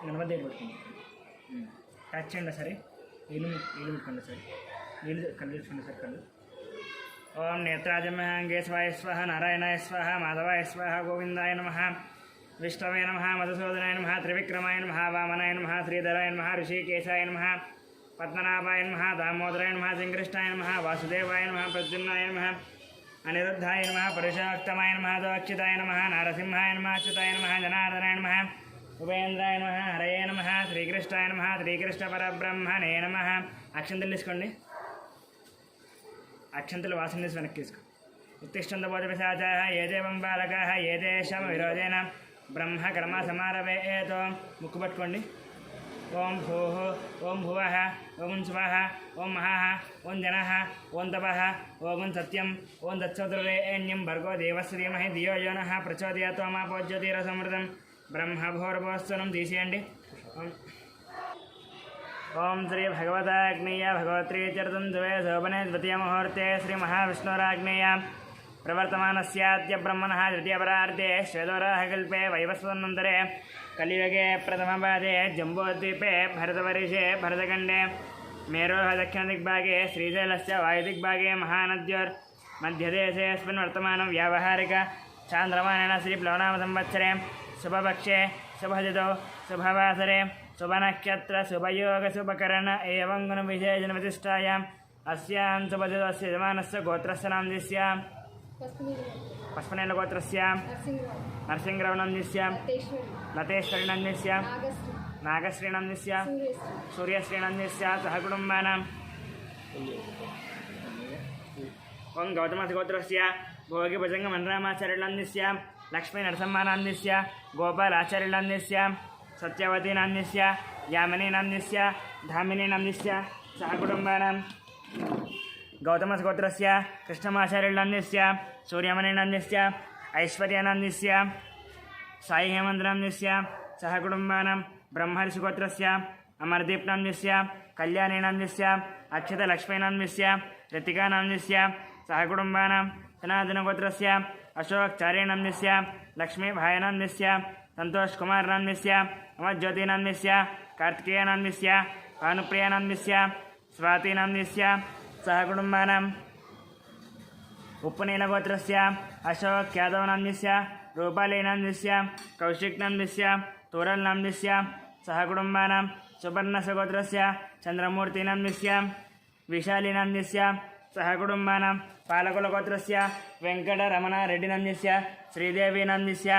గణపతి దగ్గర పెట్టుకోండి. టచ్ చేయండి సరే, నీళ్ళు పెట్టుకోండి సరే, నీళ్ళు కళ్ళు తెచ్చుకోండి సార్ కళ్ళు. ఓం నేత్రాజమహంగేశ్వాయ స్వహ, నారాయణాయ స్వహ, మాధవాయ స్వహ, గోవిందాయ నమః, విష్ణవే నమః, మధుసూదనాయ నమః, త్రివిక్రమాయ నమః, వామనాయ నమః, శ్రీధరాయ నమః, ఋషికేశాయ నమః, పద్మనాభాయ నమః, దామోదరాయ నమః, శ్రీకృష్ణాయ నమః, వాసుదేవాయ నమః, ప్రద్యుమ్నాయ నమః, అనిరుద్ధాయ నమః, పురుషోత్తమాయ నమః, దోక్షితాయ నమః, నారసింహాయ నమః, అచ్యుతాయ నమః, జనార్దనాయ నమః, ఉపేంద్రాయ నమః, హరయే నమః, శ్రీకృష్ణాయ నమః, శ్రీకృష్ణ పరబ్రహ్మణే నమః. అక్షంతలు తీసుకోండి, అక్షంతలు వాసన తీసి వెనక్కి తీసుకో. ఉత్తిష్టంత భోజపిశాచాః ఏ దేవం బాలకాః ఏ దేశం విరోధేన బ్రహ్మ కర్మ సమారవేతో. ముక్కు పట్టుకోండి. ఓం భూః ఓం భువః ఓం శువః ఓం మహః ఓం జనః ఓం తపః ఓం సత్యం ఓం దత్సోదరేణ్యం భర్గో దేవస్య ధీమహి ధియో యో నః ప్రచోదయాత్. మాపోజ్యోతిరసమృతం బ్రహ్మభోర్భోస్వనం తీసేయండి. ఓం శ్రీ భగవతాగ్నేయ భగవత్రీ చరతం ద్వే శోభనే ద్వితీయ ముహూర్తే శ్రీ మహావిష్ణురాగ్నేయ ప్రవర్తమానస్యాద్య బ్రహ్మణः ద్వితీయపరార్ధే శ్వేతవరాహకల్పే వైవస్వతనంతరే కలియుగే ప్రథమపాదే జంబోద్వీపే భరతవర్षे भरतखण्डे मेरोः दक्षिणदिग्भागे श्रीशैलस्य वायुदिग्भागे महानद्योर्मध्यदेशेऽस्मिन् वर्तमानं व्यावहारिक चान्द्रमानेन श्रीप्लवनामसंवत्सरे शुभपक्षे शुभजितौ शुभवासरे शुभनक्षत्र शुभयोग शुभकरण एवं गुणविशेषणप्रतिष्ठायाम् अस्यां शुभजितस्य यजमानस्य गोत्रस्य नामस्य पस्पनेलगोत्रस्य नरसिंहरावनाम्नस्य लतेश्वरीनाम्नस्य नागश्रीनाम्नस्य सूर्यश्रीनाम्नस्य सह कुटुम्बानां ओं गौतमगोत्रस्य भोगिभुजङ्गमन्रामाचार्यनाम्नस्य लक्ष्मीनरसिंहनाम्नस्य गोपालाचार्यनाम्नस्य सत्यवतीनाम्नस्य यामिनीनाम्नस्य धामिनीनाम्नस्य सह कुटुम्बानां गौतमगोत्रस्य कृष्णमाचार्यनाम्नस्य सूर्यमणिनाम्नस्य ऐश्वर्यनाम्नस्य साई हेमन्तनाम्नस्य सह कुटुम्बानां ब्रह्मर्षिगोत्रस्य अमरदीपनाम्नस्य कल्याणीनाम्नस्य अक्षतलक्ष्मीनाम्नस्य ऋतिकानाम्नस्य सह कुटुम्बानां सनातनगोत्रस्य अशोकचार्यनाम्नस्य लक्ष्मीभायनाम्नस्य संतोषकुमारनाम्नस्य अमरज्योतिनाम्नस्य कार्तिकेयनाम्नस्य भानुप्रियानाम्नस्य स्वातिनाम्नस्य सह कुटुम्बानां उपनीलगोत्रस्य अशोक यादवनाम्नस्य रूपालीनाम्नस्य कौशिकनाम्नस्य तोरलनाम्नस्य सह कुटुम्बानां सुवर्णसगोत्रस्य चन्द्रमूर्तिनाम्नस्य विशालीनाम्नस्य सह कुटुम्बानां पालकुलगोत्रस्य वेङ्कटरमणारेड्डिनाम्नस्य श्रीदेवीनाम्नस्य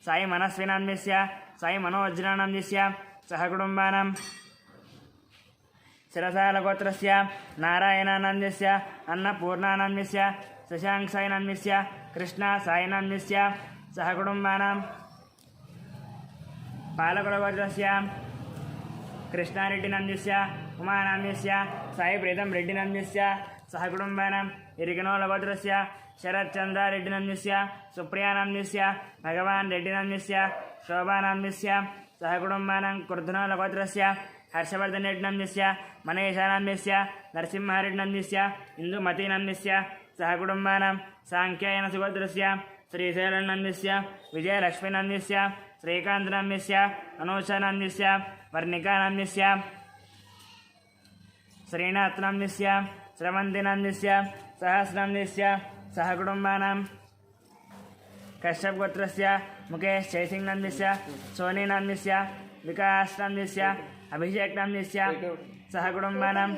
साई मनस्विनाम्नस्य साई मनोवज्रनाम्नस्य सह कुटुम्बानां शिरसालगोत्रस्य नारायणनाम्नस्य अन्नपूर्णानाम्नस्य शशांक साईनाम्नस्य कृष्णा साईनाम्नस्य सह कुटुम्बानां पालकुलगोत्रस्य कृष्णारेड्डिनाम्नस्य उमानाम्नस्य साई प्रीतं रेड्डिनाम्नस्य सह कुटुम्बानां इरिगनोलगोत्रस्य शरच्चन्द्रारेड्डिनाम्नस्य सुप्रियानाम्नस्य भगवान् रेड्डिनाम्नस्य शोभानाम्नस्य सह कुटुम्बानां कुर्धनोलगोत्रस्य हर्षवर्धनरेड्डिनाम्नस्य मनेशानाम्नस्य नरसिंहरेड्डिनाम्नस्य इन्दुमतीनाम्नस्य सह कुटुम्बानां साङ्ख्यायनसुगोत्रस्य श्रीशैलनाम्नस्य विजयलक्ष्मीनाम्नस्य श्रीकान्तनाम्नस्य अनूषानाम्नस्य वर्णिकानाम्नस्य श्रीनाथनाम्नस्य श्रवन्तिनाम्नस्य सहस्रनाम्नस्य सह कुटुम्बानां कश्यपगोत्रस्य मुकेश जयसिंहनाम्नस्य सोनीनाम्नस्य विकासनाम्नस्य अभिषेकनाम्नस्य सह कुटुम्बानां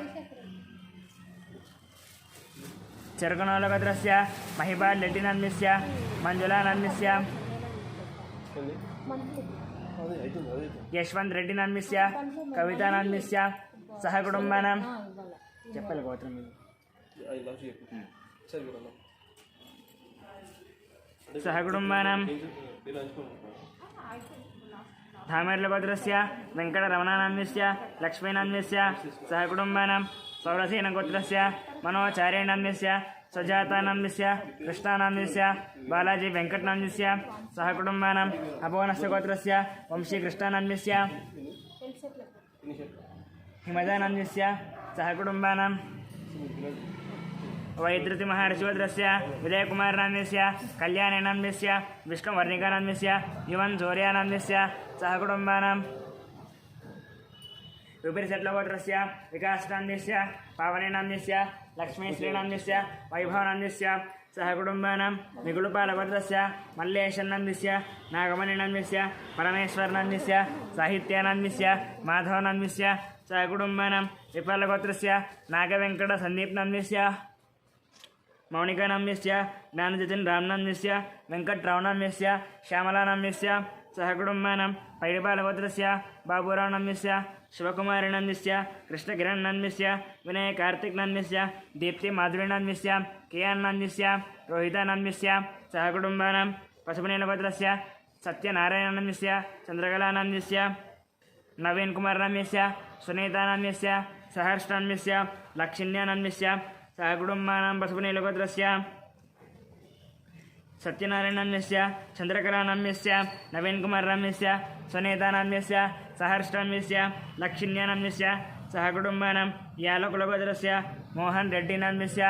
चरकनोलगोत्रस्य महिपाल रेड्डिनाम्नस्य मंजुलानाम्नस्य यशवंत रेड्डिनाम्नस्य कवितानाम्नस्य सह कुटुम्बानां చెప్పాలి గోత్రం सह कुटुम्बानां धामेर्लगोत्रस्य वेङ्कटरमणानाम्नस्य लक्ष्मीनाम्नस्य सह कुटुम्बानां सौरसेनगोत्रस्य मनोचार्यनाम्नस्य सुजातानाम्नस्य कृष्णानाम्नस्य बालाजी वेङ्कटनाम्नस्य सह कुटुम्बानां अपोनस्य गोत्रस्य वंशीकृष्णानाम्नस्य हिमजानाम्नस्य सह कुटुम्बानां वैद्युतिमहर्षिगोत्रस्य विजयकुमारनाम्नस्य कल्याणीनाम्नस्य विष्णुवर्णिकानाम्नस्य युवन् सूर्यानाम्नस्य सह कुटुम्बानां विपरिशट्लगोत्रस्य विकासनान्यस्य पावनेनान्यस्य लक्ष्मीश्रीनान्यस्य वैभवनान्यस्य सह कुटुम्बानां निगुलुपालगोत्रस्य मल्लेशन्नन्यस्य नागमणिनान्यस्य परमेश्वरनान्यस्य साहित्यानान्यस्य माधवनान्यस्य सह कुटुम्बानां विपालगोत्रस्य नागवेङ्कटसन्दीपनान्यस्य मौनिकानाम्यस्य ज्ञानजतिन् रामनाम्यस्य वेङ्कट्रावनाम्यस्य श्यामलानाम्यस्य सह कुटुम्बानां पैडिपालगोत्रस्य बाबूरावनाम्यस्य शिवकुमारिनाम्यस्य कृष्णकिरण्नाम्यस्य विनयकार्तिकनाम्यस्य दीप्तिमाधुरीनाम्यस्य कियान्नाम्यस्य रोहितानाम्यस्य सह कुटुम्बानां पशुपतिनगोत्रस्य सत्यनारायणनाम्यस्य चन्द्रकलानाम्यस्य नवीनकुमारनाम्यस्य सुनीतानाम्यस्य सहर्षनाम्यस्य लक्षिण्यानाम्यस्य सह कुटुम्बानां पशुपतिनगोत्रस्य सत्यनारायणनाम्यस्य चन्द्रकलानाम्यस्य नवीनकुमारनाम्यस्य सुनीतानाम्यस्य सहर्षनाम्यस्य लक्षिण्यानाम्यस्य सह कुटुम्बानां यालकुलगोत्रस्य मोहन रेड्डिनाम्यस्य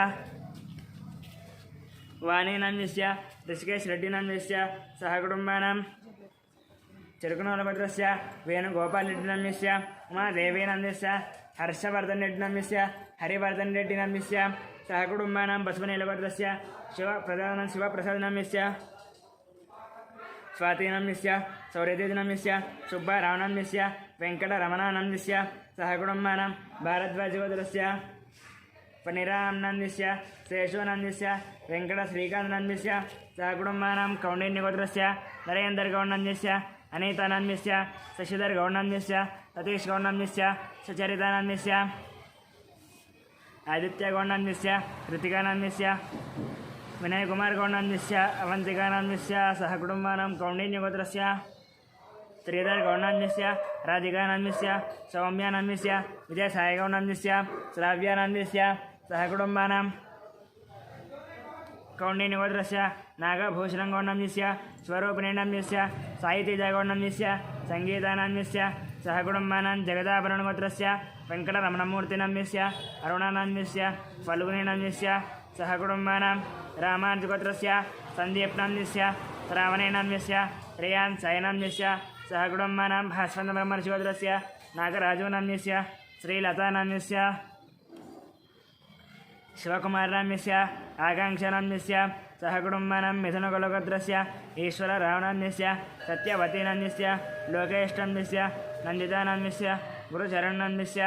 वाणीनाम्यस्य ऋषिकेश रेड्डिनाम्यस्य सह कुटुम्बानां चिरुकुनगोत्रस्य वेणुगोपालरेड्डिनाम्यस्य उमादेवीनाम्यस्य हर्षवर्धन रेड्डिनाम्यस्य हरिवर्धन रेड्डिनाम्यस्य सह कुटुम्बानां बसवनेलगोत्रस्य शिवप्रसादनाम्यस्य स्वातीनाम्यस्य सौर्यतेजनाम्यस्य सुब्बारावनाम्यस्य वेङ्कटरमणानाम्यस्य सह कुटुम्बानां भारद्वाजगोत्रस्य पनिरामनाम्यस्य शेषोनाम्यस्य वेङ्कटश्रीकान्तनाम्यस्य सह कुटुम्बानां कौण्डिन्यगोत्रस्य नरेन्द्रगौडनाम्यस्य अनीतानाम्यस्य शशिधरगौडनाम्यस्य सतीशगौडनाम्यस्य सुचरितानाम्यस्य आदित्यगौडनाम्यस्य कृतिकानाम्यस्य विनयकुमारगौडनाम्यस्य अवन्तिकानाम्यस्य सह कुटुम्बानां कौण्डिन्यगोत्रस्य श्रीधरगौडनाम्यस्य राधिकानाम्यस्य सौम्यानाम्यस्य विजयसायगौडनाम्यस्य श्राव्यानाम्यस्य सह कुटुम्बानां कौण्डिन्यगोत्रस्य नागभूषणगौडनाम्यस्य स्वरूपिणीनाम्यस्य साहित्यजयगौडनाम्यस्य सङ्गीतानाम्यस्य सह कुटुम्बानां जगदाभरणगोत्रस्य वेङ्कटरमणमूर्तिनाम्यस्य अरुणानाम्यस्य फल्गुनीनाम्यस्य सह कुटुम्बानां रामानुजगोत्रस्य सन्दीपनाम्यस्य श्रावणीनाम्यस्य श्रेयान् सायनाम्यस्य सह कुटुम्बानां भास्वन्तब्रह्मर्षिगोत्रस्य नागराजोनाम्यस्य श्रीलतानाम्यस्य शिवकुमारनाम्यस्य आकाङ्क्षानाम्यस्य सह कुटुम्बानां मिथुनकुलगोत्रस्य ईश्वररावनाम्यस्य सत्यवतीनाम्यस्य लोकेष्टाम्यस्य नन्दितानाम्यस्य गुरुचरणनाम्यस्य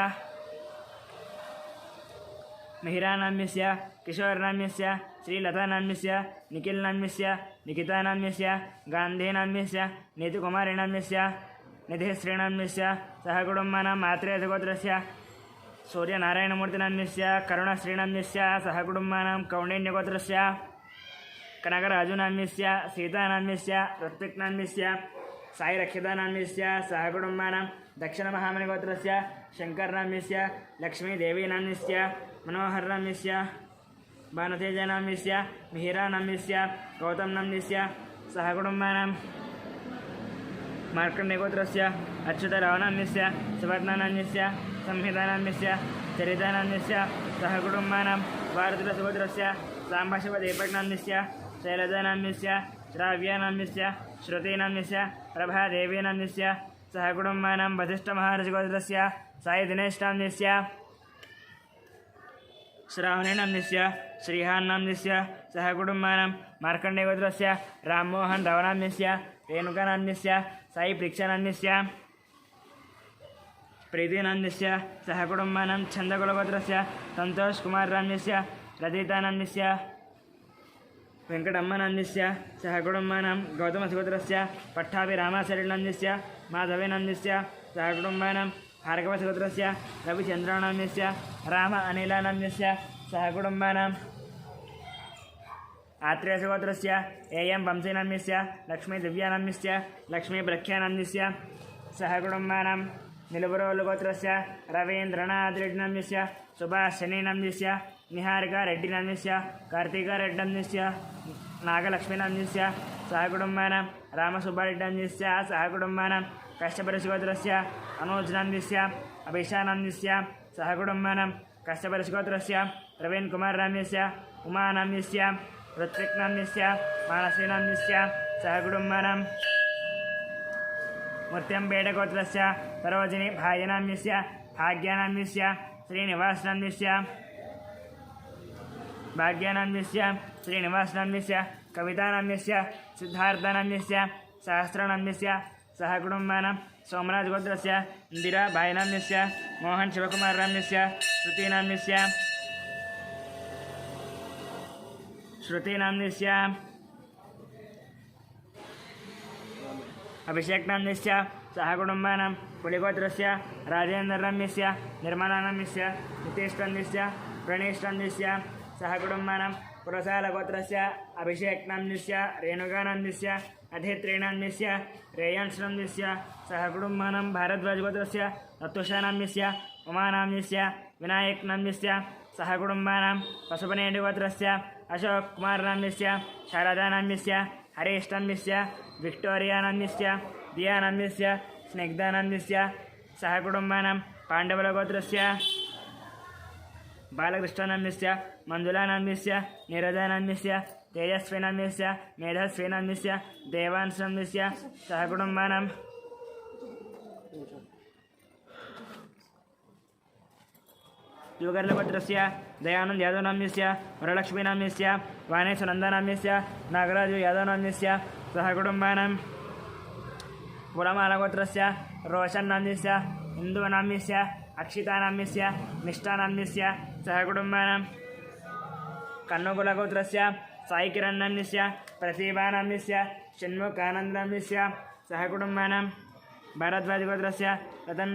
मिहिरानाम्यस्य किशोरनाम्यस्य श्रीलतानाम्यस्य निखिलनाम्यस्य निकितानाम्यस्य गान्धीनाम्यस्य नीतिकुमारीनाम्यस्य निधिश्रीनाम्यस्य सह कुटुम्बानां मात्रेयगोत्रस्य सूर्यनारायणमूर्तिनाम्यस्य करुणश्रीनाम्यस्य सह कुटुम्बानां कौण्डिन्यगोत्रस्य कनकराजुनाम्यस्य सीतानाम्यस्य ऋत्विक्नाम्यस्य साईरक्षितानाम्यस्य सह कुटुम्बानां दक्षिणमहामनिगोत्रस्य शङ्करनाम्यस्य लक्ष्मीदेवीनाम्यस्य मनोहरनाम्यस्य भानुतेजनाम्यस्य मिहिरानाम्यस्य गौतमनाम्यस्य सह कुटुम्बानां मार्कण्डेयगोत्रस्य अच्युतरावनाम्यस्य सुवर्णनाम्यस्य संहितानाम्यस्य चरितानाम्यस्य सह कुटुम्बानां भारतीयसुगोत्रस्य साम्बशिवदीपकनाम्यस्य शैलजानाम्यस्य श्राव्यानाम्यस्य श्रुतीनाम्यस्य प्रभादेवीनाम्यस्य सह कुटुम्बानां वसिष्ठमहर्षिगोत्रस्य साईदिनेशनाम्यस्य श्रावणीनाम्यस्य श्रीहान्नाम्यस्य सह कुटुम्बानां मार्कण्डेयगोत्रस्य राममोहन रावनाम्यस्य रेणुकानाम्यस्य साईप्रीक्षानाम्यस्य प्रीतिनाम्यस्य सह कुटुम्बानां छन्दकुलगोत्रस्य सन्तोषकुमारनाम्यस्य रदितानाम्यस्य वेङ्कटम्मनाम्यस्य सह कुटुम्बानां गौतमसुगोत्रस्य पट्टाभिरामाचार्यनाम्यस्य माधवेनाम्यस्य सह कुटुम्बानां भार्गवसुगोत्रस्य रविचन्द्रानाम्यस्य राम अनिलानाम्यस्य सह कुटुम्बानां आत्रेयसुगोत्रस्य एयं वंशीनाम्यस्य लक्ष्मीदिव्यानाम्यस्य लक्ष्मीप्रख्यानाम्यस्य सह कुटुम्बानां निलुबुरोलुगोत्रस्य रवीन्द्रनाथरेड्डिनाम्यस्य सुभाषशनीनाम्यस्य निहारिकारेड्डिनाम्यस्य कार्तिकारेड्डनाम्यस्य नागलक्ष्मीनाम्यस्य सह कुटुम्बानां रामसुब्बारेड्डिनाम्यस्य सह कुटुम्बानां कश्यपऋषिगोत्रस्य अनुजनाम्यस्य अभिषानाम्यस्य सह कुटुम्बानां कश्यपऋषिगोत्रस्य प्रवीणकुमारनाम्यस्य उमानाम्यस्य ऋत्विक्नाम्यस्य मानसीनाम्यस्य सह कुटुम्बानां मुत्यम्बेडगोत्रस्य सरोजिनी भायनाम्यस्य आज्ञानान्विष्य श्रीनिवासनान्विष्य भाग्यानान्विष्य श्रीनिवासनान्विष्य कवितानान्विष्य सिद्धार्थानान्विष्य सहस्रानान्विष्य सह कुटुम्बानां सोमराजगोत्रस्य इंदिरा भाईनान्विष्य मोहन शिवकुमारनान्विष्य श्रुतिनान्विष्य अभिषेकनान्विष्य सह कुटुम्बानां पुलिगोत्रस्य राजेन्द्रनान्विष्य निर्मलानान्विष्य नितीशनान्विष्य प्रणेशनान्विष्य सह कुटुम्बानां पुरसालगोत्रस्य अभिषेकनान्विष्य रेणुकानान्विष्य अधेत्रेणान्विष्य रेयांशनान्विष्य सह कुटुम्बानां भारद्वाजगोत्रस्य रत्तुषानान्विष्य उमानान्विष्य विनायकनान्विष्य सह कुटुम्बानां पशुपनेटिगोत्रस्य अशोककुमारनान्विष्य शारदानान्विष्य हरेशनान्विष्य विक्टोरियानान्विष्य दियानान्विष्य स्निग्धानान्विष्य सह कुटुम्बानां पाण्डवलगोत्रस्य बालकृष्णानान्विष्य मंजुलानान्विष्य नीरजानान्विष्य तेजस्विनान्विष्य मेधस्विनान्विष्य देवांशनान्विष्य सह कुटुम्बानां युगर्लगोत्रस्य दयानंद यादवनान्विष्य वरलक्ष्मीनान्विष्य वाणेशनन्दनान्विष्य नागराजु यादवनान्विष्य सह कुटुम्बानां पुलमालगोत्रस्य रोशन्नान्विष्य हिन्दूनान्विष्य अक्षितानान्विष्य निष्ठानान्विष्य सह कुटुम्बानां कन्नुकुलगोत्रस्य साईकिरणान्विष्य प्रतिभानान्विष्य षण्मुखानन्दान्विष्य सह कुटुम्बानां भारद्वाजगोत्रस्य रतन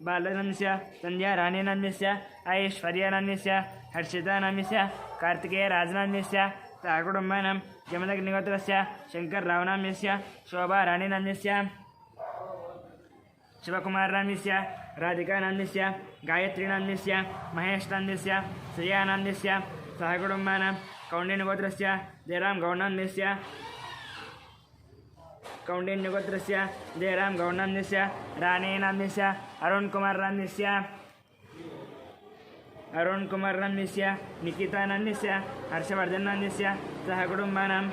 बालधनुष्य संध्या राणीनान्विष्य ऐश्वर्यानान्विष्य हर्षितानान्विष्य कार्तिकेयराजनान्विष्य सह कुटुम्बानां जमदग्निगोत्रस्य शङ्कररावनान्विष्य शोभा राणीनान्विष्य शिवकुमारनान्विष्य राधिकानान्विष्य गायत्रीनान्विष्य महेशनान्विष्य श्रियानान्विष्य सह कुटुम्बानां कौण्डिन्यगोत्रस्य जयराम गौडान्विष्य कौण्डिन्यगोत्रस्य जयराम गौडान्विष्य राणीनान्विष्य अरुणकुमारनान्विष्य निकितानान्विष्य हर्षवर्धनान्विष्य सह कुटुम्बानां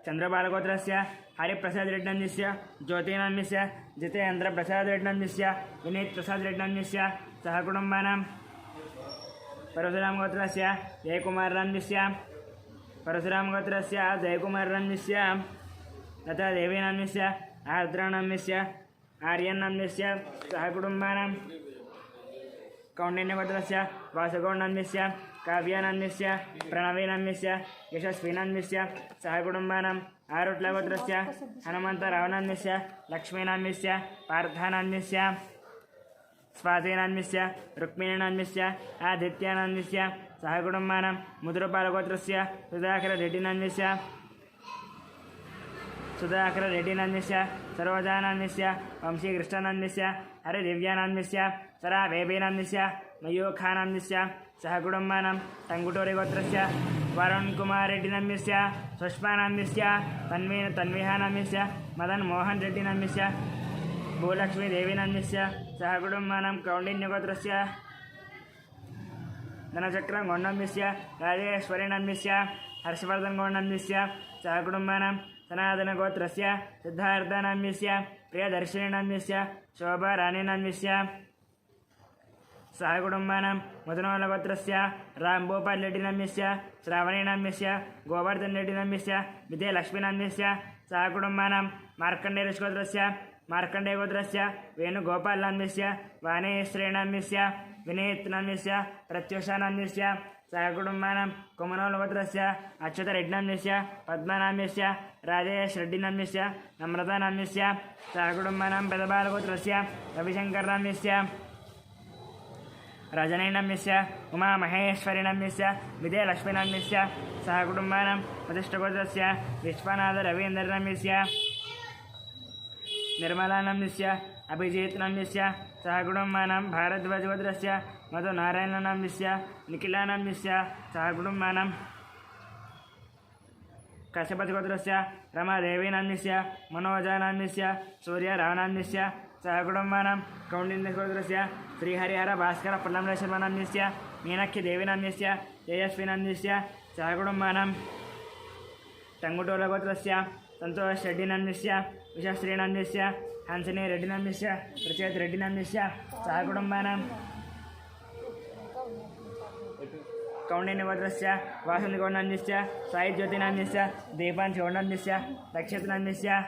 चंद्रबालगोत्रस्य हरिप्रसाद रेड्डान्विष्य ज्योतिनान्विष्य जितेन्द्रप्रसाद रेड्डान्विष्य विनीत प्रसाद रेड्डान्विष्य सह कुटुम्बानां परशुरामगोत्रस्य जयकुमारनान्विष्य लता देवीनान्विष्य आर्द्रानान्विष्य आर्यनान्विष्य सह कुटुम्बानां कौण्डिन्यगोत्रस्य वासुगौडान्विष्य काव्यानान्विष्य प्रणवीनान्विष्य यशस्विनान्विष्य सह कुटुम्बानां आरुट्लगोत्रस्य हनुमन्तरावनान्विष्य लक्ष्मीनान्विष्य पार्थानान्विष्य स्वाधीनान्विष्य रुक्मिणीनान्विष्य आदित्यानान्विष्य सह कुटुम्बानां मुद्रपालगोत्रस्य सुधाकररेड्डिनान्विष्य सरोजानान्विष्य वंशीकृष्णानान्विष्य हरिदिव्यानान्विष्य सराबेबीनान्विष्य मयूखानान्विष्य सह कुटुम्बानां टङ्गुटूरिगोत्रस्य वरुणकुमाररेड्डिनान्विष्य सुष्मानान्विष्य तन्विहानान्विष्य मदनमोहन रेड्डिनान्विष्य भूलक्ष्मीदेवीनान्विष्य सह कुटुम्बानां कौण्डिन्यगोत्रस्य धनचक्रं गौडान्विष्य राजेश्वरीनान्विष्य हर्षवर्धन गौडान्विष्य सह कुटुम्बानां सनातनगोत्रस्य सिद्धार्थानान्विष्य प्रियदर्शिनीनान्विष्य शोभा राणीनान्विष्य सह कुटुम्बानां मदनोलगोत्रस्य रामभूपालरेड्डिनान्विष्य श्रावणीनान्विष्य गोवर्धन रेड्डिनान्विष्य विजयलक्ष्मीनान्विष्य सह कुटुम्बानां मार्कण्डेयगोत्रस्य मार्कण्डेयगोत्रस्य वेणुगोपालनान्विष्य वाणेश्वरीनान्विष्य विनीतनान्विष्य प्रत्युषानान्विष्य सह कुटुम्बानां कुमनोलगोत्रस्य अच्युतरेड्डिनान्विष्य पद्मनान्विष्य राजेशरेड्डिनान्विष्य नम्रतानान्विष्य सह कुटुम्बानां पेदबालगोत्रस्य रविशङ्करनान्विष्य रजनीनान्विष्य उमामहेश्वरीनान्विष्य विजयलक्ष्मीनान्विष्य सह कुटुम्बानां वसिष्ठगोत्रस्य विश्वनाथरवीन्द्रनान्विष्य निर्मलानान्विष्य अभिजीतनान्विष्य सह कुटुम्बानां भारद्वाजगोत्रस्य मधुनारायणनान्विष्य निखिलानान्विष्य सह कुटुम्बानां कश्यपतिगोत्रस्य रमादेवीनान्विष्य मनोजानान्विष्य सूर्यरावनान्विष्य सह कुटुम्बानां कौण्डिन्यगोत्रस्य श्रीहरिहरभास्करपल्लमलेशर्मनान्विष्य मीनाक्षीदेवीनान्विष्य तेजस्विनान्विष्य सह कुटुम्बानां टङ्गुटूलगोत्रस्य संतोष रेड्डी नन्मिष्य विशास्त्री नन्मिष्य हंसिनी रेड्डी नन्मिष्य प्रचेत रेड्डी नन्मिष्य सह कुटुंबानां कौंडिन्यगोत्रस्य वासुनिगौडनन्मिष्य साई ज्योतिनन्मिष्य दीपान् चौडनन्मिष्य नक्षत्रनन्मिष्य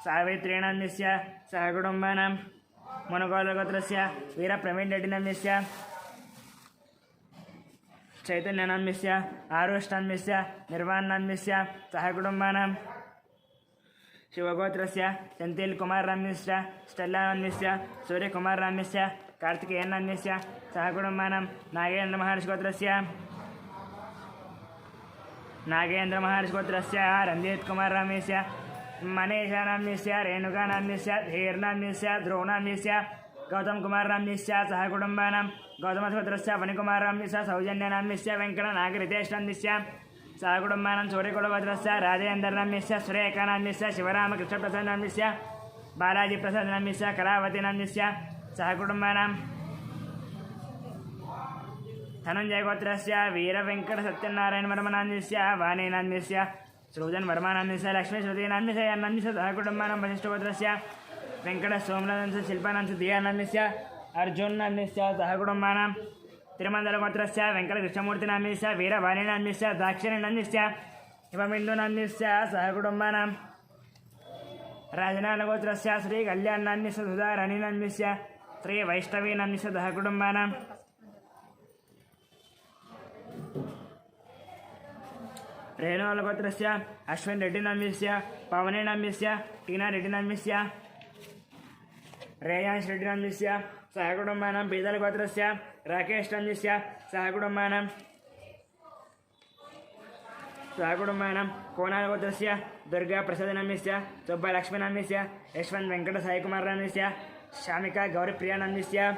सावित्रीनन्मिष्य सह कुटुंबानां मनुगोत्रस्य वीरप्रवीण रेड्डी नन्मिष्य चैतन्यनन्मिष्य आरुष्टन्मिष्य निर्वाणनन्मिष्य सह कुटुंबानां शिवगोत्रस्य सेंथिल कुमार नन्मिष्य स्टेल्लानन्मिष्य सूर्यकुमार नन्मिष्य कार्तिकेयनन्मिष्य सह कुटुंबानां नागेन्द्र महर्षिगोत्रस्य नागेन्द्र महर्षिगोत्रस्य रणजीत कुमार नन्मिष्य मनीषा नन्मिष्य रेणुका नन्मिष्य धीर नन्मिष्य ध्रुव नन्मिष्य गौतम कुमार नन्मिष्य सह कुटुंबानां गौतमगोत्रस्य फणिकुमार नन्मिष्य सौजन्य नन्मिष्य वेंकट नागरितेश नन्मिष्य सह कुटुंबानां सूर्यकुलगोत्रस्य राजेन्द्र नन्मिष्य सुरेखा नन्मिष्य शिवराम कृष्णप्रसाद नन्मिष्य बालाजी प्रसाद नन्मिष्य कलावती नन्मिष्य सह कुटुंबानां धनंजय गोत्रस्य वीर वेंकट सत्यनारायण वर्मा नन्मिष्य वाणी नन्मिष्य सृजन वर्मा नन्मिष्य लक्ष्मी श्रुति नन्मिष्य नन्मिष्य सह कुटुंबानां वशिष्ठ गोत्रस्य वेंकट सोमनाथ शिल्पानंद दिया नन्मिष्य अर्जुन नन्मिष्य सह कुटुंबानां तिरुमंदल गोत्रस्य वेंकट कृष्णमूर्ति नन्मिष्य वीरवाणी नन्मिष्य दाक्षिणी नन्मिष्य हिमबिंदु नन्मिष्य सह कुटुंबानां राजनाथ गोत्रस्य श्री कल्याण नन्मिष्य सुधा रानी नन्मिष्य श्री वैष्णवी नन्मिष्य सह कुटुंबानां रेणुल गोत्रस्य अश्विन रेड्डी नन्मिष्य पवनी नन्मिष्य टीना रेड्डी नन्मिष्य रेयांश रेड्डी नन्मिष्य सह कुटुंबानां बीदल गोत्रस्य राकेश नन्मिष्य सह कुटुंबानां कोणाल गोत्रस्य दुर्गा प्रसाद नन्मिष्य सुब्बा लक्ष्मी नन्मिष्य यशवंत वेंकट साई कुमार नन्मिष्य शामिका गौरीप्रिया नन्मिष्य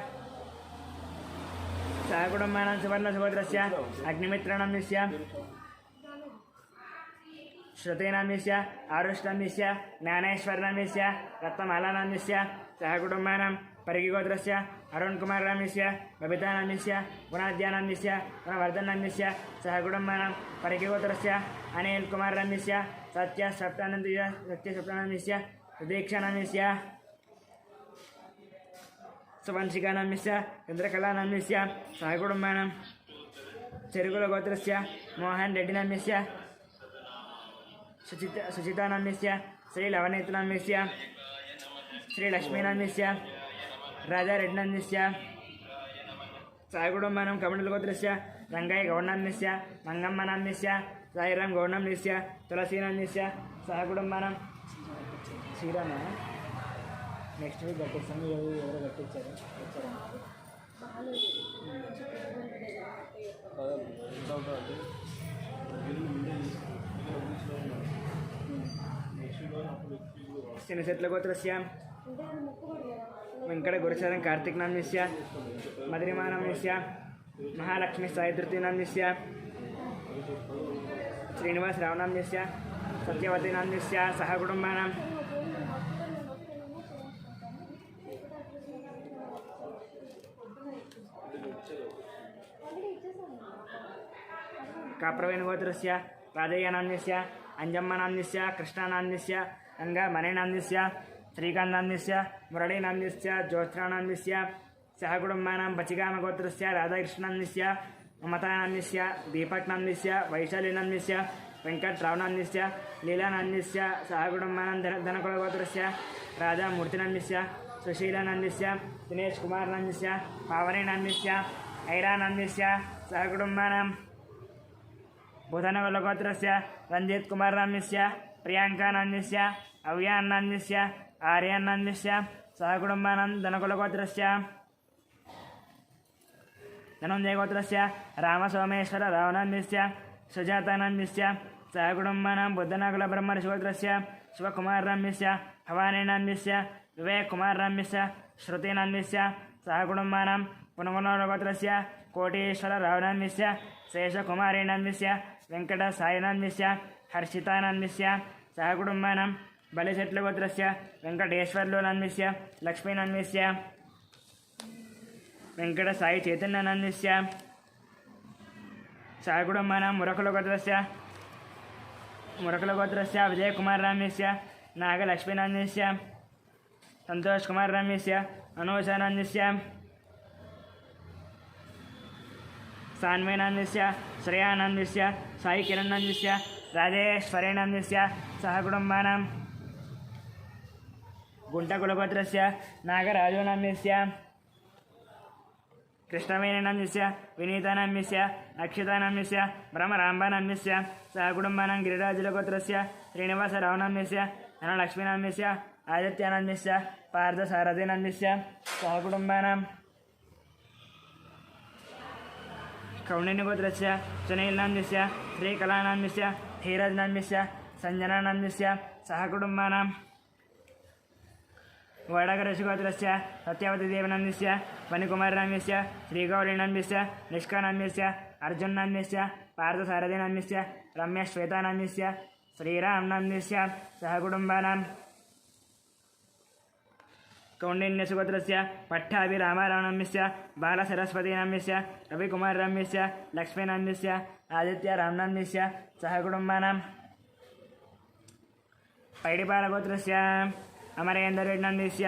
सह कुटुंबानां सुवर्ण गोत्रस्य अग्निमित्र नन्मिष्य श्रुति नन्मिष्य आरुष नन्मिष्य ज्ञानेश्वर नन्मिष्य रत्नमाला नन्मिष्य सह कुटुंबानां परिगिगोत्रस्य अरुण कुमार नन्मिष्य बबिता नन्मिष्य गुणाद्या नन्मिष्य गुणवर्धन नन्मिष्य सह कुटुंबानां परिगिगोत्रस्य अनिल कुमार नन्मिष्य सत्य सप्तानंद नन्मिष्य दीक्षा नन्मिष्य सुवंशिका नन्मिष्य चंद्रकला नन्मिष्य सह कुटुंबानां चेरुकुल गोत्रस्य मोहन रेड्डी नन्मिष्य सुचिता नन्मिष्य श्री लवनीत नन्मिष्य श्री लक्ष्मी नन्मिष्य राजा रेड्डी नन्मिष्य सह कुटुंबानां कमंडल गोत्रस्य रंगाई गौड नन्मिष्य मंगम्म नन्मिष्य साईराम गौड नन्मिष्य तुलसी नन्मिष्य सह कुटुंबानां श्रीराम नेक्स्ट वीक कट्टिస్తాము ఎవరో కట్టించారు सिनेसेट्ल गोत्रस्य वेंकट गुरुचरण कार्तिक नन्मिष्य मधुरिमा नन्मिष्य महालक्ष्मी सायितृति नन्मिष्य श्रीनिवास राव नन्मिष्य सत्यवती नन्मिष्य सह कुटुंबानां काप्रवेण गोत्रस्य राधय्य नन्मिष्य अंजम्म नन्मिष्य कृष्णा नन्मिष्य गंगा मणि नन्मिष्य श्रीकांत नन्मिष्य मुरली नन्मिष्य ज्योत्स्ना नन्मिष्य सह कुटुंबानां बचिगाम गोत्रस्य राधाकृष्ण नन्मिष्य ममता नन्मिष्य दीपक नन्मिष्य वैशाली नन्मिष्य वेंकटराव नन्मिष्य लीला नन्मिष्य सह कुटुंबानां धनकुल गोत्रस्य राजा मूर्ति नन्मिष्य सुशीला नन्मिष्य दिनेश कुमार नन्मिष्य पावनी नन्मिष्य ऐरा नन्मिष्य सह कुटुंबानां बुधनकुल गोत्रस्य रंजीत कुमार नन्मिष्य प्रियांका नन्मिष्य अव्यान नन्मिष्य आर्यन नन्मिष्य सह कुटुंबानां धनकुल गोत्रस्य धनंजय गोत्रस्य रामसोमेश्वर राव नन्मिष्य सुजाता नन्मिष्य सह कुटुंबानां बुद्धनकुल ब्रह्मर्षि गोत्रस्य शिवकुमार नन्मिष्य भवानी नन्मिष्य विवेक कुमार नन्मिष्य श्रुति नन्मिष्य सह कुटुंबानां पुनगुनोर गोत्रस्य कोटेश्वर राव नन्मिष्य शेषकुमारी नन्मिष्य वेंकट साई नन्मिष्य हर्षिता नन्मिष्य सह कुटुंबानां बलिशेट्ल गोत्रस्य वेंकटेश्वर्लु नन्मिष्य लक्ष्मी नन्मिष्य वेंकट साई चैतन्य नन्मिष्य सह कुटुंबानां मुरकुल गोत्रस्य मुरकलगोत्रस्य विजयकुमारनाम्यस्य नागलक्ष्मीनाम्यस्य सन्तोषकुमारनाम्यस्य अनूषनाम्यस्य सान्वयनाम्यस्य श्रेयानाम्यस्य साईकिरणनाम्यस्य राजेश्वरीनाम्यस्य सहकुटुम्बानां गुण्टकुलगोत्रस्य नागराजोनाम्यस्य कृष्णवेणीनाम्यस्य विनीतानाम्यस्य अक्षितानाम्यस्य ब्रह्मराम्बानाम्यस्य सहकुटुम्बानां गिरिराजगोत्रस्य श्रीनिवासरावनाम्यस्य धनलक्ष्मीनाम्यस्य आदित्यानाम्यस्य पार्थसारथीनाम्यस्य सहकुटुम्बानां कौण्डिन्यगोत्रस्य सुनीलनाम्यस्य श्रीकलानाम्यस्य धीरजनाम्यस्य सञ्जनानाम्यस्य सहकुटुम्बानां वडकरशिगोत्रस्य सत्यवतीदेवनाम्यस्य मणिकुमारनाम्यस्य श्रीगौरीनाम्यस्य निष्कानाम्यस्य अर्जुननाम्यस्य पार्थसारथीनाम्यस्य रम्यश्वेतानाम्यस्य श्रीरामनाम्यस्य सहकुटुम्बानां कौण्डिन्यसुगोत्रस्य पट्टाभिरामारावनाम्यस्य बालसरस्वतीनाम्यस्य रविकुमारनाम्यस्य लक्ष्मीनाम्यस्य आदित्यरामनाम्यस्य सहकुटुम्बानां पैडिपालगोत्रस्य अमरेन्द्ररेड्नाम्यस्य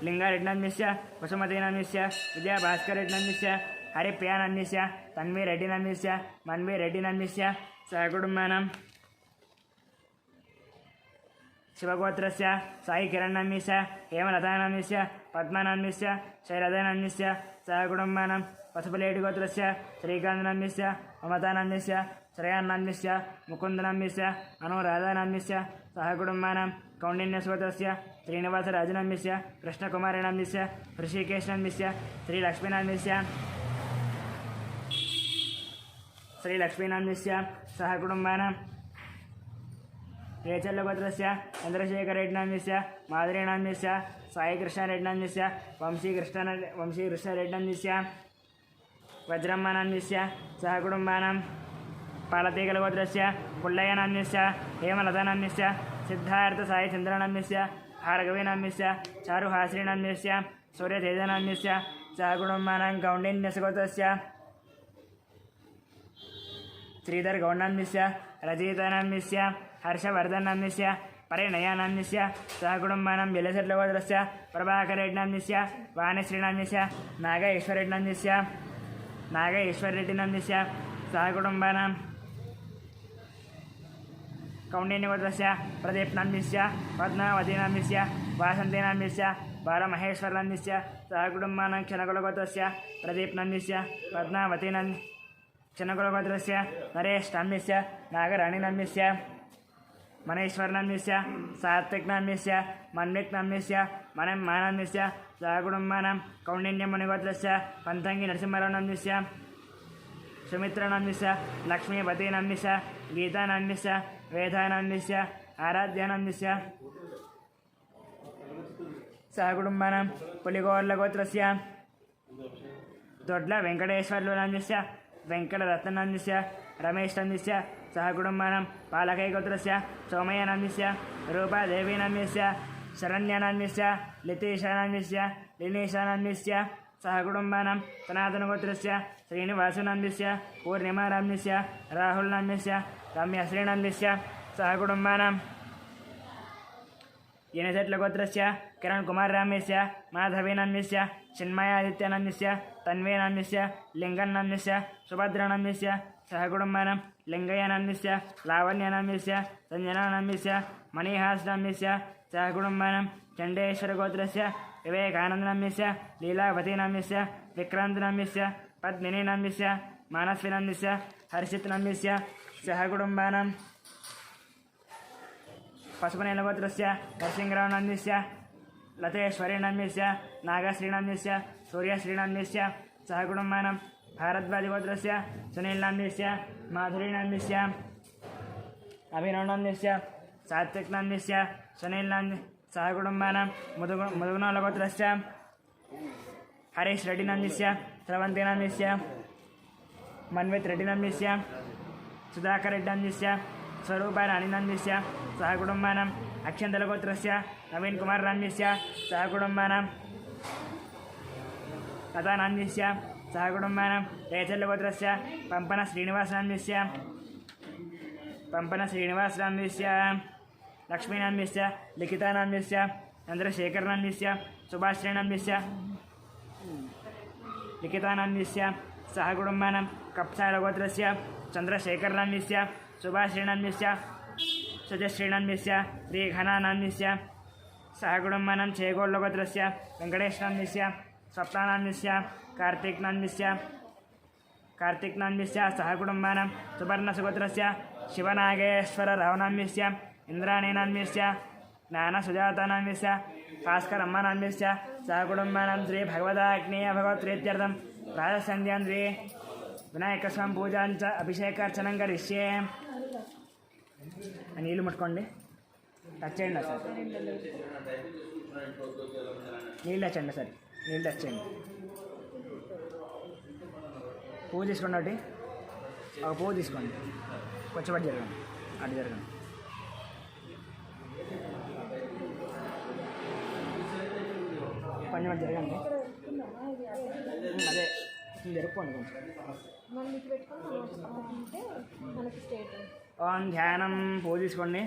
लिङ्गारेड्नाम्यस्य वसुमतीनाम्यस्य विजयभास्करेड्नाम्यस्य हरिप्रियानाम्यस्य तन्वीरेड्डिनाम्यस्य मन्वीरेड्डिनाम्यस्य सहकुटुम्बानां शिवगोत्रस्य साईकिरणनाम्यस्य हेमलतानाम्यस्य पद्मानाम्यस्य शैलजानाम्यस्य सहकुटुम्बानां पशुपलेटिगोत्रस्य श्रीकान्तनाम्यस्य ममतानाम्यस्य श्रेयान्नाम्यस्य मुकुन्दनाम्यस्य अनुराधानाम्यस्य सहकुटुम्बानां कौण्डिन्यसुगोत्रस्य श्रीनिवासराजनाम्यस्य कृष्णकुमारनाम्यस्य ऋषिकेशनाम्यस्य श्रीलक्ष्मीनाम्यस्य सहकुटुम्बानां रेचल्लगोत्रस्य चन्द्रशेखररेड्नाम्यस्य माधुरीनाम्यस्य साईकृष्णरेड्नाम्यस्य वंशीकृष्णरेड्नाम्यस्य वज्रम्मनाम्यस्य सहकुटुम्बानां पालतीगलगोत्रस्य पुल्लयनाम्यस्य हेमलतानाम्यस्य सिद्धार्थसाईचन्द्रनाम्यस्य भार्गवीनाम्यस्य चारुहास्रीनाम्यस्य सूर्यतेजनाम्यस्य सहकुटुम्बानां कौण्डिन्यसुगोत्रस्य श्रीधरगौण्डाम्यस्य रजितानाम्यस्य हर्षवर्धनाम्यस्य परिणयानाम्यस्य सहकुटुम्बानां बेलसेट्लगोत्रस्य प्रभाकरेड्नाम्यस्य वाणिश्रीनाम्यस्य नागेश्वररेड्डिनाम्यस्य सहकुटुम्बानां कौण्डिन्यगोत्रस्य प्रदीप्नाम्यस्य पद्मावतीनाम्यस्य वासन्तीनाम्यस्य बालमहेश्वरनाम्यस्य सहकुटुम्बानां क्षणकुलगोत्रस्य प्रदीप्नाम्यस्य पद्मावतीनां क्षणकुलगोत्रस्य नरेशनाम्यस्य नागराणीनाम्यस्य मनेश्वरनाम्यस्य सात्विकनाम्यस्य मन्विकनाम्यस्य मनम्मानाम्यस्य सहकुटुम्बानां कौण्डिन्यमुनिगोत्रस्य पन्तङ्गी नरसिंहरावनाम्यस्य सुमित्रनाम्यस्य लक्ष्मीपतीनाम्यस्य गीतानाम्यस्य वेदानाम्यस्य आराध्यानाम्यस्य सहकुटुम्बानां पुलिगोर्लगोत्रस्य दोड्ल वेङ्कटेश्वर्लुनाम्यस्य वेङ्कटरत्ननाम्यस्य रमेशनाम्यस्य सहकुटुम्बानां पालकैगोत्रस्य सोमयनाम्यस्य रूपादेवीनाम्यस्य शरण्यनाम्यस्य लितीशानाम्यस्य लिनीशानाम्यस्य सहकुटुम्बानां सनातनगोत्रस्य श्रीनिवासनाम्यस्य पूर्णिमानाम्यस्य राहुलनाम्यस्य रम्यश्रीनाम्यस्य सहकुटुम्बानां येनसेट्लगोत्रस्य किरणकुमारनाम्यस्य माधवीनाम्यस्य चिन्मयादित्यनाम्यस्य तन्वीनाम्यस्य लिङ्गन्नाम्यस्य सुभद्रनाम्यस्य सहकुटुम्बानां लिङ्गयनाम्यस्य लावण्यनाम्यस्य सञ्जनानाम्यस्य मणिहासनाम्यस्य सहकुटुम्बानां चण्डेश्वरगोत्रस्य विवेकानन्दनाम्यस्य लीलावतीनाम्यस्य विक्रान्तनाम्यस्य पद्मिनीनाम्यस्य मानस्विनाम्यस्य हर्षितनाम्यस्य सहकुटुम्बानां पशुपनेलगोत्रस्य नरसिंहरावनाम्यस्य लतेश्वरीनाम्यस्य नागश्रीनाम्यस्य सूर्यश्रीनाम्यस्य सहकुटुम्बानां भारद्वाजगोत्रस्य सुनीलनाम्यस्य माधुरीनाम्यस्य अभिनवनाम्यस्य सात्विकनाम्यस्य सुनीलनाम्य सहकुटुम्बानां मुदुगुणलगोत्रस्य हरीश रेड्डिनाम्यस्य स्रवन्तीनाम्यस्य मन्वित रेड्डिनाम्यस्य सुधाकर रेड्डिनाम्यस्य स्वरूपाराणीनाम्यस्य सहकुटुम्बानां अक्षन्तलगोत्रस्य नवीन कुमारनाम्यस्य सहकुटुम्बानां लतानाम्यस्य सहकुटुम्बानां रेचल्लगोत्रस्य पंपन श्रीनिवासनाम्यस्य పంపన శ్రీనివాసనాన్యస్య లక్ష్మీనాన్యస్య లిఖితానాన్యస్య చంద్రశేఖరనాన్యస్య సుభాశ్రీనాన్యస్య లిఖితానాన్యస్య సహ కుటుంబానం కప్సాలగోత్రస్య చంద్రశేఖరనాన్యస్య సుభాశ్రీనాన్యస్య సజశ్రీనాన్యస్య శ్రీఘనానాన్యస్య సహ కుటుంబానం చేగోళ్ళగోత్రస్య వెంకటేశ్వరాన్యస్య స్వప్నానాన్యస్య కార్తీక్నాన్యస్య సహ కుటుంబానం సువర్ణసుగోత్రస్య శివనాగేశ్వరరావనాన్యస్య ఇంద్రాణీనాన్యస్య జ్ఞానసుజాతానాన్యస్య భాస్కరమ్మనాన్యస్య సహ కుటుంబానం శ్రీ భగవదాగ్నేయ భగవత్ప్రీత్యర్థం ప్రాతసంధ్యాం శ్రీ వినాయకస్వామి పూజాంచ అభిషేకార్చనం కరిష్యే. నీళ్ళు ముట్టుకోండి, టచ్ చేయండి సార్, నీళ్ళు టచ్ చేయండి సార్, నీళ్ళు టచ్ చేయండి. పువ్వు తీసుకోండి, ఒకటి ఒక పువ్వు తీసుకోండి, కొంచెం అటు జరగండి, అటు జరగండి. కొంచెం అటు జరగండి, అదే జరుపుకోండి కొంచెం. ఓం ధ్యానం పువ్వు తీసుకోండి.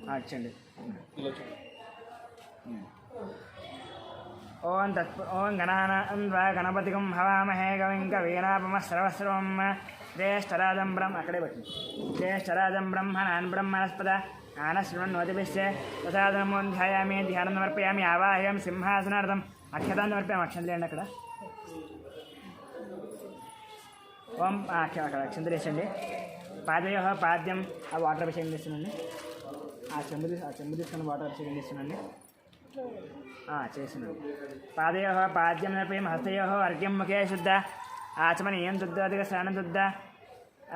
వచ్చండి. ఓం ఓం గణపతికం హవామహే కవిం కవీనాపమశ్రవస్రవం జ్యేష్ఠరాజం బ్రహ్మ అక్కడే పెట్టి జ్యేష్ఠరాజం బ్రహ్మణాన్ బ్రహ్మణస్పద ఆనశృణ్వతిభిశ్చ ప్రసాదనమోధ్యాయామి ధ్యానం సమర్పయామి ఆవాహయం సింహాసనార్థం అక్షతాన్ని సమర్పయామి. అక్షంతలు లేండి అక్కడ. ఓం అక్కడ అక్షంతలు వేసండి. పాదయో పాద్యం ఆ వాటర్ అభిషేకం చేస్తున్నాండి. ఆ చెంబు తీసుకుని వాటర్ అభిషేకం చేస్తున్నాండి. చేస్తున్నాను. పాదయో పాద్యం సమర్పయామి. హస్తయో అర్ఘ్యం ముఖే శుద్ధ ఆచమనీయం శుద్ధాధిక స్నానం శుద్ధ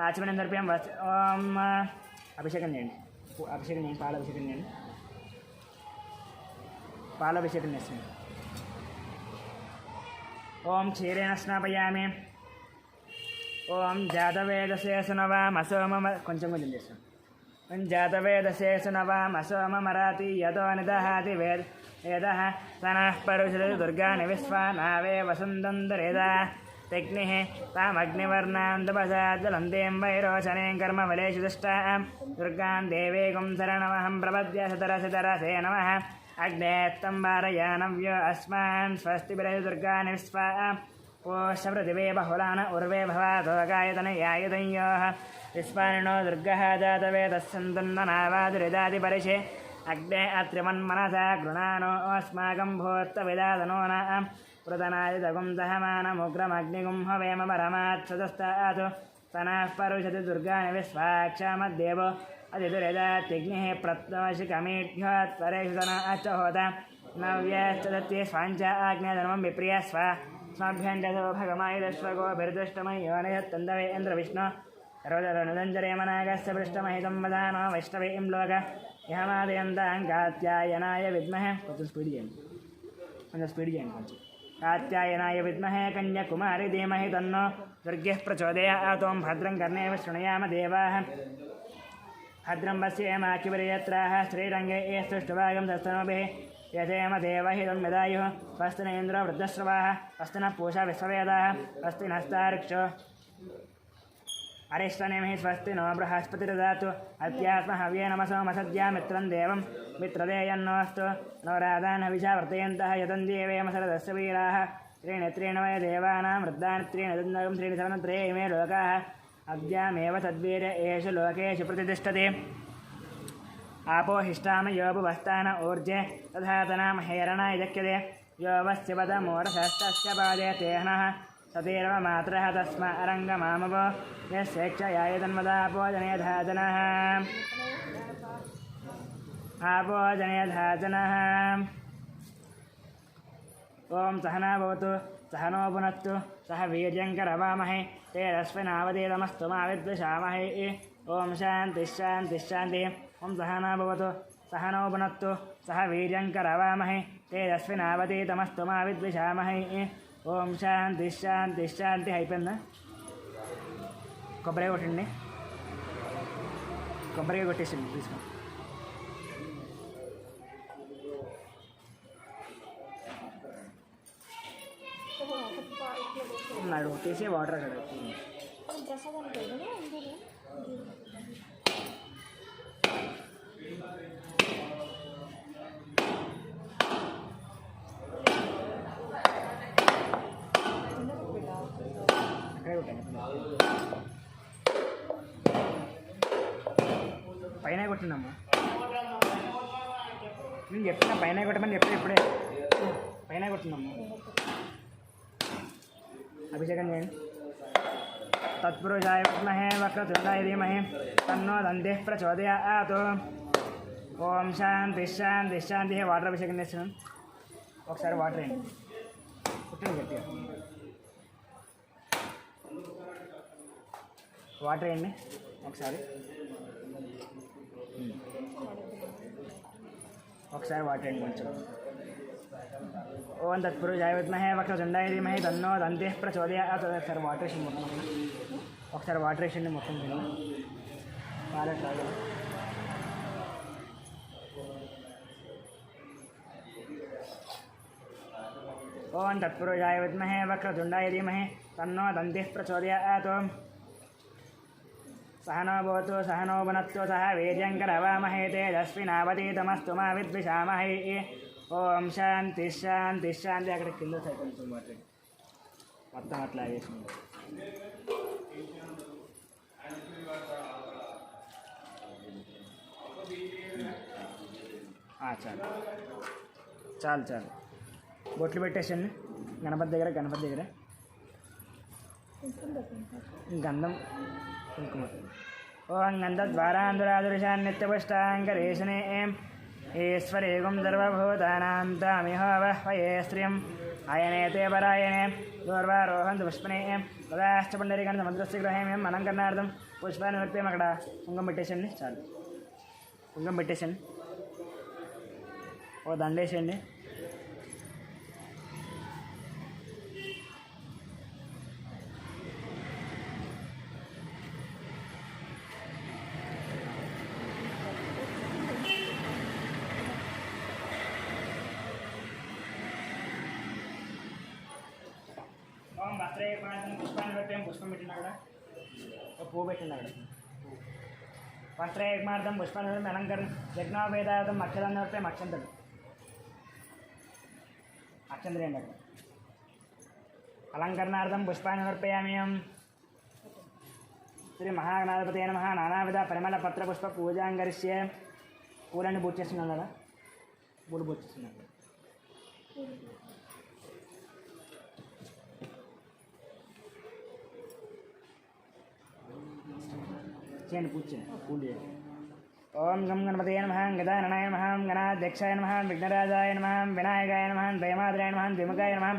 ఆచమనం సమర్పయామి. ఓం అభిషేకం చేయండి, అభిషేకం చేయండి, పాలాభిషేకం చేయండి, పాలాభిషేకం చేస్తుంది. ఓం క్షీరేణ స్నాపయామి. ఓం జాతవేదశేషునవామసోమ కొంచెం చేస్తాం. ఓం జాతవేదశేషునవామసోమరాతి యతో నిదహాతి వేద తనః పరుషులు దుర్గాని విశ్వానావే వసుందందరేద తెగ్నిః తామగ్నివర్ణాం తపసాజ్వలంతేం వైరోచనేం కర్మఫలేషు దుష్టాం దుర్గాం దేవేగం శరణమహం ప్రపద్య సతరసే నమః. అగ్నేస్తంభారయానవ్యో అస్మాన్ స్వస్తిభిరయ దుర్గాని విశ్వా పోషపృథివే బహుళాన ఉర్వే భవాతోగాయతనయాయుధయోః విశ్వానినో దుర్గः జాతవేదస్సంతున్ననావాదురిదాది పరిషే అగ్నే అత్రిమన్మనసా గృణానో అస్మాకం భూత్తవిదాదనో నాం పృతనాదితగుం దహమానముగ్రమగ్నిగుం హవేమ పరమాత్సదస్తాతు తనః పరుషతి దుర్గాని విశ్వాక్షామద్దేవో అతిదురిదాత్యగ్నిః ప్రత్నవశికమీఢ్యోత్పరేషు తనాచ్చహోత నవ్యశ్చదత్తే స్వాంచ ఆజ్ఞాధర్మం విప్రియ స్వాభ్యంజసో భగమాయుధశ్వగోభిర్దుష్టమయోనయత్తందవేంద్ర విష్ణు సర్వధనుదంజరేమనాగస్య పృష్టమహితం వదానో వైష్ణవీం లోక యహమాదయంతాం కాత్యాయనాయ విద్మహే. కొంచెం స్పీడ్ చేయండి, కొంచెం కాత్యాయనాయ విద్మహే కన్యాకుమారి ధీమహి తన్నో దుర్గః ప్రచోదయాత్. ఓం భద్రం కర్ణేవ శృణుయామ దేవాః భద్రం పశ్యేమాకివిర్యత్రాः శ్రీరంగే స్తుష్టువాగం దస్తనోభిः యథేమ దేవహితం యదాయుः స్వస్తి న ఇంద్రో వృద్ధశ్రవాः స్వస్తి నః పూషా విశ్వవేదాः స్వస్తి నస్తార్క్ష్యో అరిష్టనేమిః స్వస్తి నో బృహస్పతిర్దదాతు అత్యాత్మ హవ్యే నమసోమసద్యా మిత్రం దేవం మిత్రదేయన్నోऽस्तु నో రాధాన్ హవిషా వర్తయంతః యతందేవేమ శరదస్య వీరాः త్రీణి వయ దేవానాం వృద్ధాని త్రీణి దుందగం త్రీణి సవనత్రయ ఇమే లోకాः అద్యామేవ తద్వీర్య ఏషు లోకేషు ప్రతిష్టతే. आपो हिष्टाम योपुवस्तान ऊर्जे तथा तनाम हेरण इदक्यते योवस्य पदमूढषष्ठस्य पादे तेहनः सतीर्व मात्रः तस्मा अरङ्गमामवो यस्येक्षयायतन्मदापो जनेधाजनः आपो जनेधाजनः. ओं सहना भवतु सहनो पुनस्तु सह वीर्यङ्करवामहे तेजस्विनावधीतमस्तु मा विद्विषामहे. ओं शान्तिः. ओं सहना भवतु सहनो पुनस्तु सह वीर्यङ्करवामहे तेजस्विनावधीतमस्तु मा विद्विषामहे. ओं शान्तिः. అయిపోయిందా? కొబ్బరి కొట్టండి, కొబ్బరి కొట్టేసింది తీసుకోండి. ఉన్నాడు తీసే వాటర్ అక్కడ ప్రసాదానికి అక్కడే కొట్టాను పైన కొట్టిందమ్మా నేను చెప్తున్నా పైన కొట్టమని చెప్తే ఇప్పుడే పైన కొట్టిందమ్మా అభిషేకం చేయండి తత్పురుషాయ విద్మహే వక్రతుండాయ ధీమహి తన్నో దంతే ప్రచోదయాత్ ఓం శాంతి శాంతి శాంతి వాటర్ అభిషేకం చేస్తున్నాను ఒకసారి వాటర్ వేయండి కుట్టండి గట్టిగా వాటర్ వేయండి ఒకసారి ఒకసారి వాటర్ వేయండి కొంచెం ఓం తత్పురుషాయ విద్మహే వక్రతుండాయ ధీమహి తన్నో దంతే ప్రచోదయాత్ ఒకసారి వాటర్ వేసింది మొత్తం ఒకసారి వాటర్ వేసిండి మొత్తం బాగా తాగాలి ఓం తత్పురుషాయ విద్మహే వక్రతుండాయ ధీమహి తన్నో దంతే ప్రచోదయాత్ सहनो भवतु सहनो भुनक्तु सह वीर्यं करवामहे तेजस्विनावतीतमस्तु मा विद्विषामहे ఓం శాంతి శాంతి శాంతి అక్కడ కింద కొంచెం మాట్లాడి మొత్తం అట్లా వేసింది చాలు చాలు చాలు బొట్లు పెట్టేసండి గణపతి దగ్గర గంధం కుంకుమ ఓం గంధద్వారాంధురాదురుషాన్నిత్యపుష్టాంకరేషణే ఈశ్వరేగం సర్వభూతానాం తామిహ వహ్వయే శ్రియం అయనేతే పరాయణే దూర్వారోహంతు పుష్పనే తదాశ్చ పుండరీకం సముద్రస్య గ్రహేమేం అలంకరణార్థం పుష్పాన్ని నిలిపేం అక్కడ కుంగం పెట్టేసండి చాలు కుంగం పెట్టేసండి ఓ దండేసండి ఓం భద్రే పుష్పాన్ని పెట్టాం పుష్పం పెట్టిన అక్కడ ఒక పువ్వు పెట్టింది అక్కడ వస్త్రేయమార్థం పుష్పాన్ని అలంకరణ యజ్ఞోపేతార్థం అక్షరాన్ని వస్తే అక్షంతలు అక్షంతలేండి అక్కడ అలంకరణార్థం పుష్పాన్ని సమర్పయామి శ్రీ మహాగణాధిపతి నమః నానావిధ పరిమళ పత్ర పుష్ప పూజాంగరిష్యే పూలన్నీ పూజ చేస్తున్నాను కదా పూలు పూజ చేస్తున్నాను చేయండి పూజ చేయండి పూజ చేయండి ఓం గం గణపతే నమః గదాననాయ నమః గణాధ్యక్షాయ నమః విఘ్నరాజాయ నమః వినాయకాయ నమః దయమాద్రాయ నమః ద్విముఖాయ నమః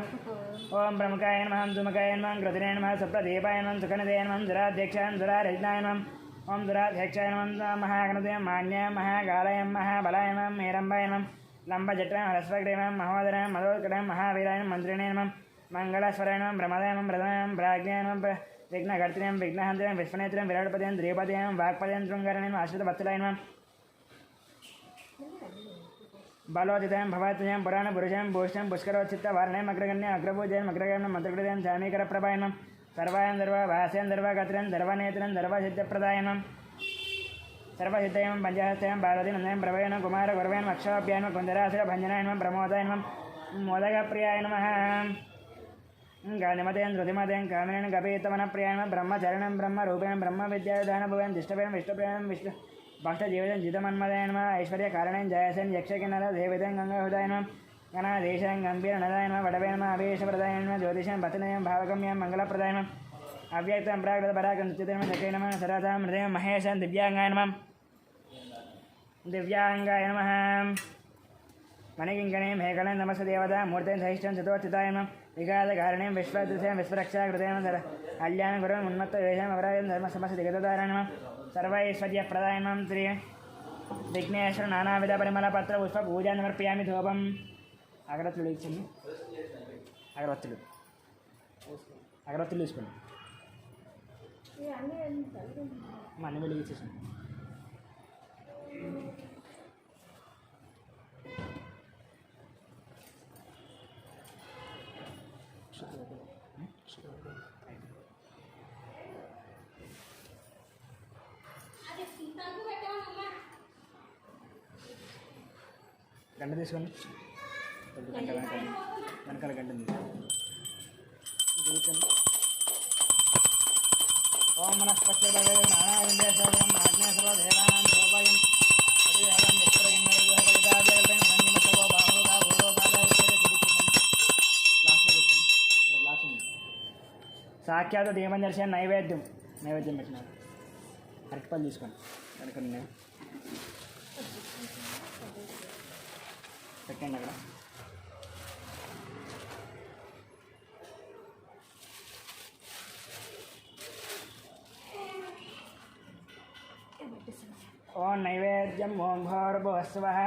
ఓం ప్రముఖాయ నమః దుముఖాయ నమః కృతినే నమః సుప్రదీపాయ నమః సుఖనిదే నమః దురాధ్యక్షాయ దురారహితాయ నమః ఓం దురాధ్యక్షాయ నమః మహాగణపతే మాన్యాయ మహాకాలాయ మహాబలాయ నమః హేరంబాయ నమః లంబజటాయ హరస్వగ్రీవ మహోదరాయ మధోత్కటాయ మహావీరాయ మంత్రిణే నమః మంగళస్వరాయ నమః బ్రహ్మదాయ నమః ప్రధాయ ప్రాజ్ఞాయ నమః విఘ్నకర్త్రీం విఘ్నహంత్రీం విశ్వనేత్రీం విరాటపతిం ద్రౌపదీం వాక్పదీం శృంగారణీం ఆశ్రితవత్సలాయ నమః బలోదితయం భవత్యం పురాణ పురుషం భూషం పుష్కరోచిత్త వారణం అగ్రగణ్య అగ్రభూజయం అగ్రగణ్యం మంత్రకృతం జామీకర ప్రభాయనం సర్వాయం సర్వ భాస్యం సర్వగత్రం సర్వనేత్రం సర్వసిద్ధప్రదాయనం సర్వసిద్ధయం పంచహస్తయం భారతీ నందయం ప్రభయనం కుమార గౌరవయం అక్షాభ్యాయం కుందరాసుర భంజనాయనం ప్రమోదాయనం మోదకప్రియాయ నమః గానిమతేన్ ధృతిమతేన్ కామేన గపీతమన ప్రియాయన బ్రహ్మచరణం బ్రహ్మరూపేణ బ్రహ్మ విద్యాదానభువేన్ దిష్టపేణ విష్ణుప్రేయం విష్ణు భక్తజీవితం జితమన్మదాయ నమః ఐశ్వర్యకారణేన జయసేన్ యక్షకిన్నర దేవితం గంగాహుదాయ నమః గణాధీశం గంభీర నదాయ నమః వడవే నమః అభేషప్రదాయ నమః జ్యోతిషం భతనయం భావగమ్యం మంగళప్రదాయ నమః అవ్యక్తం ప్రాకృత పరాకం నిత్యతమ చక్రే నమః సరాధాం హృదయం మహేశం దివ్యాంగాయ నమః దివ్యాంగాయ నమః మణికింకణీం హేకళం నమస్త దేవత మూర్తిం సహిష్టం చతోచితాయ నమః విఘాతకారణీం విశ్వదృశ్యం విశ్వరక్షాకృతేన కళ్యాణ గురుం ఉన్మత్త వేషం అపరాధం ధర్మ సమస్త దిగతధారణ నమః సర్వైశ్వర్యప్రదాయ నమః శ్రీ విఘ్నేశ్వర నానావిధ పరిమళ పత్ర పుష్ప పూజా సమర్పయామి ధూపం అగరత్తులు ఇచ్చింది అగరత్తులు తీసుకోండి అన్ని వెలిగించేసాను గంట తీసుకోండి. గంట వెనకాల గంట తీసుకోండి. ఓం మనస్పత్య నారాయణ ఆజ్ఞాసర్వదేవానాం శోభాయం అతివేదం సాఖ్యాత దీపం దర్శనం నైవేద్యం పెట్టినారు. అరటిపళ్ళు తీసుకోండి. వెనక పెట్టండి అక్కడ. ఓం నైవేద్యం ఓం భోర్భువస్వః.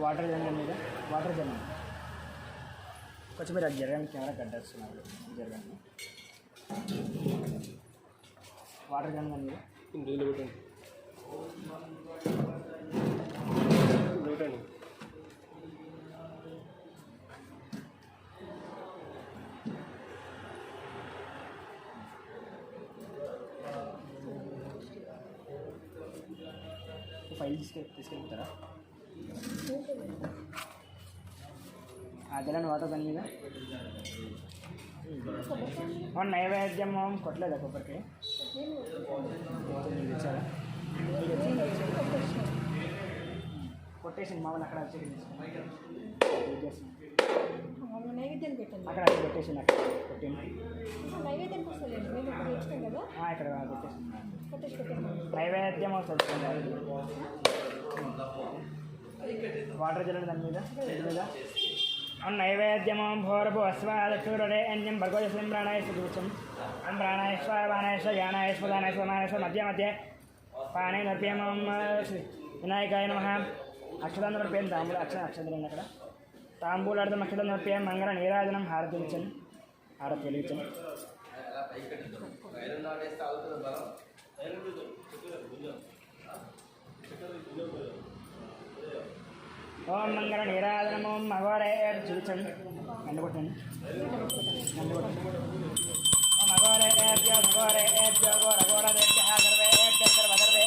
వాటర్ జనం మీద వాటర్ జనం కొంచెం మీరు అది జరగండి. కెమెరా కట్టేస్తున్నారు. జరగండి. వాటర్ జనం మీద ఫైల్ తీసుకెళ్తారా? అదేలాంటి వాటర్ దాని మీద నైవేద్యం కొట్టలేదా కొబ్బరికి? మీరు ఇచ్చారా? కొట్టేసింది మామూలు అక్కడ వచ్చి నైవేద్యం పెట్టండి. అక్కడ వచ్చి కొట్టేసింది. అక్కడ కొట్టింది. నైవేద్యం వస్తలేదు. మేము ఇక్కడ ఇచ్చాం కదా, ఇక్కడ కొట్టేసింది. కొట్టేసి పెట్టండి. నైవేద్యం వస్తుంది. వాటర్ జల్లండి దాని మీద మీద నైవేద్యమో భోర్భువస్వాదక్షురే అన్యం భర్గోజస్వం ప్రాణాయస్వం అం ప్రాణాయస్వ బాణాయస్వ యానాయస్వ దానాయస్వ మానస్వ మధ్య మధ్య పానే నర్ప్యమం వినాయకాయ నమః. అక్షరం నర్ప్యం తాంబూల అక్షరం అక్కడ తాంబూలార్థం అక్షరం నర్ప్యం మంగళ నీరాజనం హారతి ఇచ్చను. హారతి వెలిగించను. ఓం మంగళ నీరాజనం ఓం మగోరే చూపించండి. ఎండగొట్టండి. ఓం మగోరే మగోరే గోర గోర సర్వే సర్వే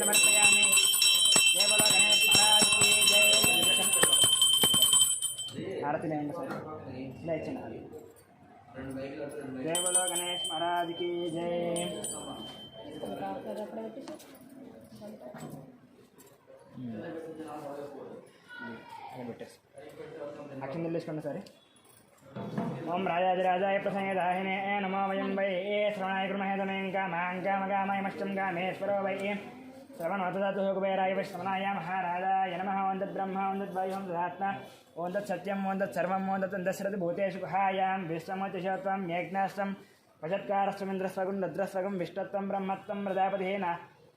సమర్పయామి. జయ బలో గణేష్ మహారాజ్ కి జయ. హారతి లేండి సార్. ఇలా ఇచ్చాను. జయ బలో గణేష్ మహారాజ్ కి జయ. పెట్టేసి అక్షం తెలుసుకోండి సరే. ఓం రాజాదిరాజాయ ప్రసంగదాహినే నమో వయం వై శ్రవణాయ గృహేదమేంకా మాంకామగామయమష్టం గామేశ్వరో వై శ్రవణోతదాతు కుబేరాయ శ్రవణాయ మహారాజాయ నమః. ఓం తద్బ్రహ్మ ఓం తద్వాయుం తదాత్మ ఓం తత్సత్యం ఓం తత్సర్వం ఓం తదశరథి భూతేషు గుహాయాం విశ్వమోతిశత్వం జ్ఞాస్తం వజత్కారస్వమింద్రస్వగం రుద్రస్వగం విష్ణత్వం బ్రహ్మత్వం ప్రజాపతిహేన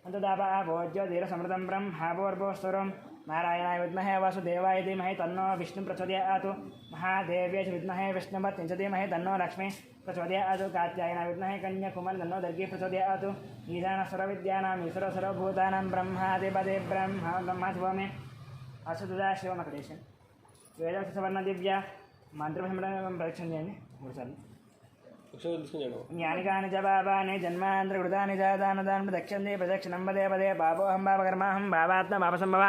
అంతదాపా భోజ్యోతిరసమృతం బ్రహ్మభోర్భోస్వరం నారాయణాయ విద్మహే వాసుదేవాయ ధీమహి తన్నో విష్ణు ప్రచోదయాత్. మహాదేవ్యై చ విద్మహే విష్ణుపత్ని చ ధీమహి తన్నో లక్ష్మీ ప్రచోదయాత్. కాత్యాయనాయ విద్మహే కన్యాకుమారి తన్నో దర్గి ప్రచోదయాత్. ఈశాన సర్వవిద్యానాం ఈశ్వరో సర్వభూతానాం బ్రహ్మాధిపతి బ్రహ్మాధిపమే అసుదా శివమకటేశం. వేదోక్త సవర్ణ దివ్య మంత్రభ్రమణం ప్రదక్షిణ చేయండి 3 సార్లు. జ్ఞానికాని చ పాపాని జన్మాంతరకృతాని జాతానదాన్ ప్రదక్షిణే ప్రదక్షిణం పదే పదే పాపోహం పాపకర్మాహం భావాత్మ పాపసంభవ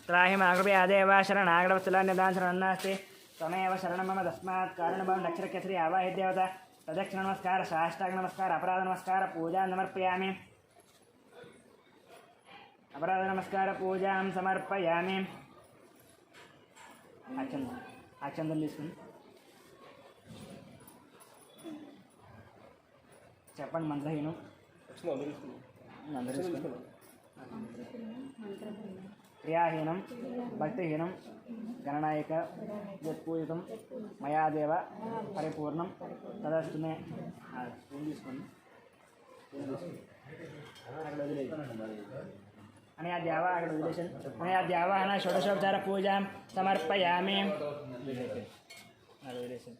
త్రాహి మాకృపే ఆదేవ శరణాగడవత్సలాన్యదాన్ శరణన్నాస్తి త్వమేవ శరణం మమ తస్మాత్ కారణభవం రక్షరక్షశ్రీ ఆవాహి దేవత. ప్రదక్షిణ నమస్కార సాష్టాంగ నమస్కార అపరాధ నమస్కార పూజా సమర్పయామి. అపరాధ నమస్కార పూజాం సమర్పయామి. అక్షంతం తీసుకుని చెప్పండి. మంత్రహీనం క్రియాహీనం భక్తిహీనం గణనాయక యత్పూజితం మయాదేవ పరిపూర్ణం తదస్తునే. తీసుకోండి. అక్కడ వదిలేదు అని ఆ దేవ అక్కడ వదిలేసాను. అని ఆ దేవాహన షోడశోపచార పూజ సమర్పయామి. అది వదిలేసాను.